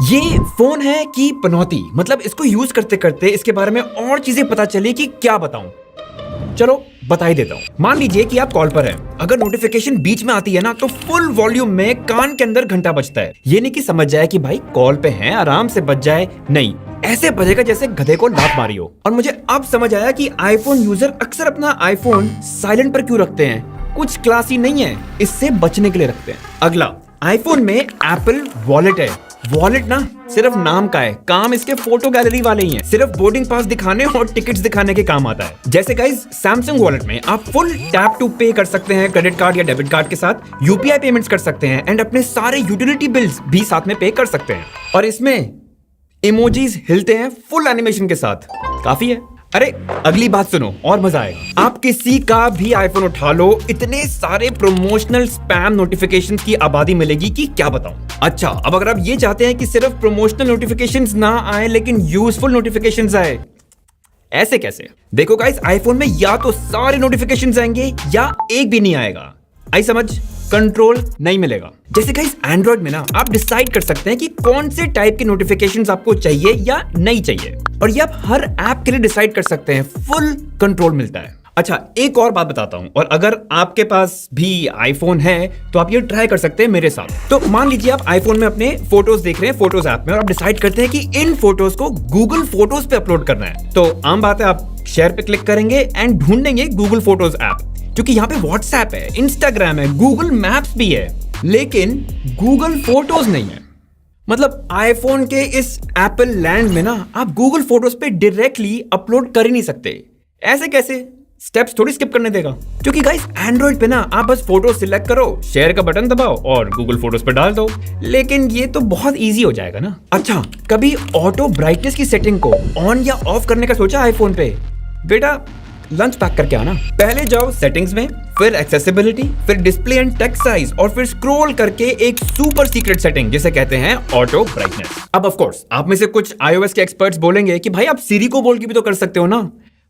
ये फोन है कि पनौती, मतलब इसको यूज करते करते इसके बारे में और चीजें पता चली कि क्या बताऊं। चलो बता ही देता हूं। मान लीजिए कि आप कॉल पर हैं, अगर नोटिफिकेशन बीच में आती है ना तो फुल वॉल्यूम में कान के अंदर घंटा बजता है। ये नहीं कि समझ जाए कि भाई कॉल पे हैं, आराम से बज जाए, नहीं, ऐसे बजेगा जैसे गधे को लात मारी हो। और मुझे अब समझ आया कि आईफोन यूजर अक्सर अपना आईफोन साइलेंट पर क्यों रखते हैं। कुछ क्लासी नहीं है, इससे बचने के लिए रखते हैं। अगला, आईफोन में एप्पल वॉलेट है। वॉलेट ना सिर्फ नाम का है, काम इसके फोटो गैलरी वाले ही हैं। सिर्फ बोर्डिंग पास दिखाने और टिकट्स दिखाने के काम आता है। जैसे गाइस सैमसंग वॉलेट में आप फुल टैप टू पे कर सकते हैं क्रेडिट कार्ड या डेबिट कार्ड के साथ, यूपीआई पेमेंट्स कर सकते हैं एंड अपने सारे यूटिलिटी बिल्स भी साथ में पे कर सकते हैं। और इसमें इमोजीज हिलते हैं फुल एनिमेशन के साथ, काफी है। अरे अगली बात सुनो और मजा आएगा। आप किसी का भी आईफोन उठा लो, इतने सारे प्रमोशनल स्पैम नोटिफिकेशंस की आबादी मिलेगी कि क्या बताऊं। अच्छा, अब अगर आप ये चाहते हैं कि सिर्फ प्रमोशनल नोटिफिकेशंस ना आए लेकिन यूजफुल नोटिफिकेशंस आए, ऐसे कैसे? देखो गाइस, आईफोन में या तो सारे नोटिफिकेशंस आएंगे या एक भी नहीं आएगा। आई समझ? कंट्रोल नहीं मिलेगा। जैसे गाइस एंड्रॉइड में ना आप डिसाइड कर सकते हैं कि कौन से टाइप के नोटिफिकेशंस आपको चाहिए या नहीं चाहिए, और ये आप हर ऐप के लिए डिसाइड कर सकते हैं। फुल कंट्रोल मिलता है। अच्छा, एक और बात बताता हूं, और अगर आपके पास भी आईफोन है तो आप ये ट्राई कर सकते हैं मेरे साथ। तो मान लीजिए आप आईफोन में अपने फोटोज देख रहे हैं फोटोज ऐप में, और आप डिसाइड करते हैं कि इन फोटोज को गूगल फोटोज पे अपलोड करना है। तो आम बात है, आप शेयर पे क्लिक करेंगे एंड ढूंढेंगे गूगल फोटोज ऐप, क्योंकि यहाँ पे व्हाट्सएप है, इंस्टाग्राम है, गूगल मैप्स भी है, लेकिन गूगल फोटोज नहीं है। मतलब आईफोन के इस एप्पल लैंड में ना आप गूगल फोटोज पे डायरेक्टली अपलोड कर ही नहीं सकते। ऐसे कैसे? स्टेप्स थोड़ी स्किप करने देगा। क्योंकि गाइस एंड्रॉइड पे ना आप बस फोटो सिलेक्ट करो, शेयर का बटन दबाओ और गूगल फोटोज पे डाल दो। लेकिन ये तो बहुत इजी हो जाएगा ना। अच्छा, कभी ऑटो ब्राइटनेस की सेटिंग को ऑन या ऑफ करने का सोचा आईफोन पे? बेटा लंच पैक करके आना। पहले जाओ सेटिंग्स में, फिर एक्सेसिबिलिटी, फिर डिस्प्ले एंड टेक्स्ट साइज, और फिर स्क्रॉल करके एक सुपर सीक्रेट सेटिंग जिसे कहते हैं ऑटो ब्राइटनेस। अब ऑफ कोर्स आप में से कुछ iOS के एक्सपर्ट्स बोलेंगे कि भाई आप सिरी को बोल के भी तो कर सकते हो ना।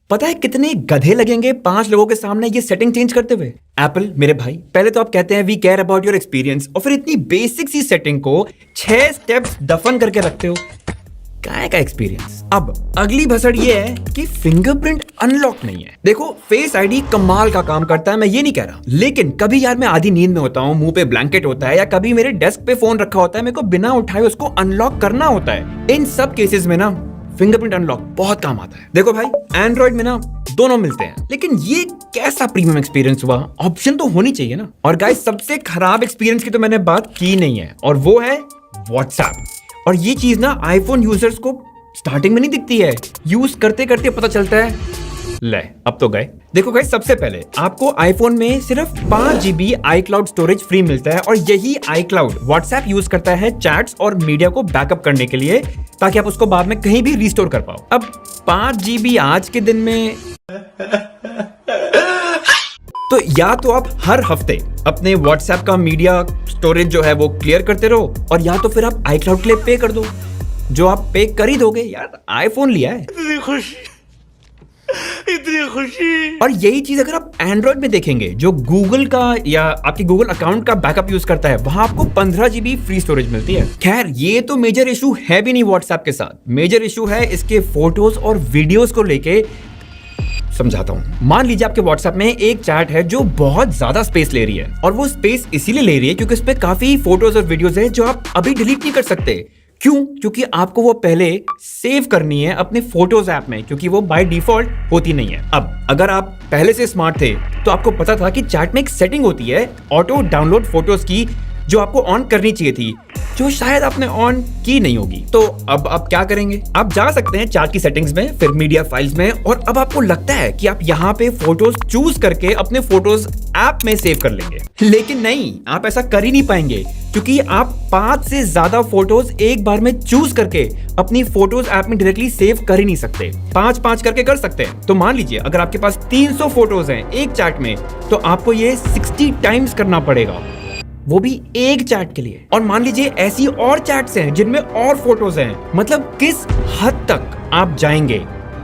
पता है कितने गधे लगेंगे 5 लोगों के सामने ये सेटिंग चेंज करते हुए? एप्पल मेरे भाई, पहले तो आप कहते हैं we care about your experience, और फिर इतनी बेसिक सी सेटिंग को 6 स्टेप्स दफन करके रखते हो। काय का एक्सपीरियंस। अब अगली भसड़ ये है कि फिंगरप्रिंट अनलॉक नहीं है। देखो फेस आईडी कमाल का काम करता है, मैं ये नहीं कह रहा, लेकिन कभी यार मैं आधी नींद में होता हूँ, मुंह पे ब्लैंकेट होता है, या कभी मेरे डेस्क पे फोन रखा होता है, मेरे को बिना उठाए उसको अनलॉक करना होता है। इन सब केसेस में ना फिंगरप्रिंट अनलॉक बहुत काम आता है। देखो भाई एंड्रॉइड में ना दोनों मिलते हैं, लेकिन ये कैसा प्रीमियम एक्सपीरियंस हुआ? ऑप्शन तो होनी चाहिए ना। और गाइस सबसे खराब एक्सपीरियंस की तो मैंने बात की नहीं है, और वो है व्हाट्सएप। और ये चीज ना आईफोन यूजर्स को स्टार्टिंग में नहीं दिखती है, यूज करते करते पता चलता है। ले अब तो गए। देखो गाइस, सबसे पहले आपको आईफोन में सिर्फ 5 GB iCloud स्टोरेज फ्री मिलता है, और यही iCloud व्हाट्सएप यूज करता है चैट्स और मीडिया को बैकअप करने के लिए, ताकि आप उसको बाद में कहीं भी रिस्टोर कर पाओ। अब 5 GB आज के दिन में तो या तो आप हर हफ्ते अपने व्हाट्सएप का मीडिया स्टोरेज जो है वो क्लियर करते रहो, और या तो फिर आप iCloud के लिए पे कर दो, जो आप पे कर ही दोगे। यार आईफोन लिया है, इतनी खुशी। और यही चीज अगर आप एंड्रॉइड में देखेंगे, जो गूगल का या आपके गूगल अकाउंट का बैकअप यूज करता है, वहां आपको 15 GB फ्री स्टोरेज मिलती है। खैर ये तो मेजर इशू है भी नहीं व्हाट्सएप के साथ, मेजर इशू है इसके फोटोज और वीडियोस को लेके। समझाता हूं। मान लीजिए आपके व्हाट्सएप में एक चैट है जो बहुत ज्यादा स्पेस ले रही है, और वो स्पेस इसीलिए ले रही है क्योंकि उसपे काफी फोटोज और वीडियोस है जो आप अभी डिलीट नहीं कर सकते। क्यों? क्योंकि आपको वो पहले सेव करनी है अपने फोटोज ऐप में, क्योंकि वो बाय डिफॉल्ट होती नहीं है। अब अगर आप पहले से स्मार्ट थे तो आपको पता था कि चैट में एक सेटिंग होती है ऑटो डाउनलोड फोटोज की, जो आपको ऑन करनी चाहिए थी, जो शायद आपने ऑन की नहीं होगी। तो अब आप क्या करेंगे? आप जा सकते हैं चैट की सेटिंग्स में, फिर मीडिया फाइल्स में, और अब आपको लगता है कि आप यहाँ पे फोटोज चूज करके अपने फोटोज ऐप में सेव कर लेंगे, लेकिन नहीं, आप ऐसा कर ही नहीं पाएंगे, क्योंकि आप 5 से ज्यादा फोटोज एक बार में चूज करके अपनी फोटोज ऐप में डायरेक्टली सेव कर ही नहीं सकते। 5-5 करके कर सकते हैं। तो मान लीजिए अगर आपके पास 300 फोटोज हैं एक चैट में, तो आपको ये 60 टाइम्स करना पड़ेगा, वो भी एक चैट के लिए। और मान लीजिए ऐसी और चैट्स हैं जिनमें और फोटोज हैं। मतलब किस हद तक आप जाएंगे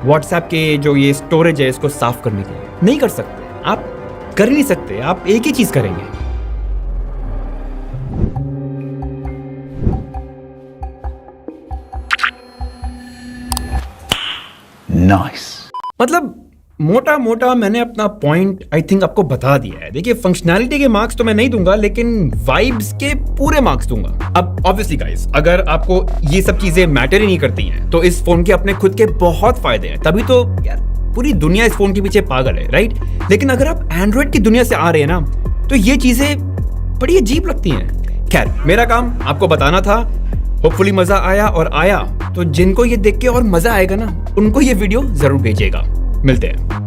व्हाट्सएप के जो ये स्टोरेज है इसको साफ करने के लिए? नहीं कर सकते, आप कर ही नहीं सकते, आप एक ही चीज करेंगे। Nice. मतलब मोटा मोटा मैंने अपना पॉइंट आई थिंक आपको बता दिया है। देखिए फंक्शनैलिटी के मार्क्स तो मैं नहीं दूंगा, लेकिन वाइब्स के पूरे मार्क्स दूंगा। अब ऑब्वियसली गाइस, अगर आपको ये सब चीजें मैटर ही नहीं करती हैं तो इस फोन के अपने खुद के बहुत फायदे हैं, तभी तो यार पूरी दुनिया इस फोन के पीछे पागल है, राइट? लेकिन अगर आप एंड्रॉइड की दुनिया से आ रहे हैं ना, तो ये चीजें बड़ी अजीब लगती हैं। खैर, मेरा काम आपको बताना था। होपफुली मजा आया, और आया तो जिनको ये देख के और मजा आएगा ना, उनको ये वीडियो जरूर भेजिएगा। मिलते हैं।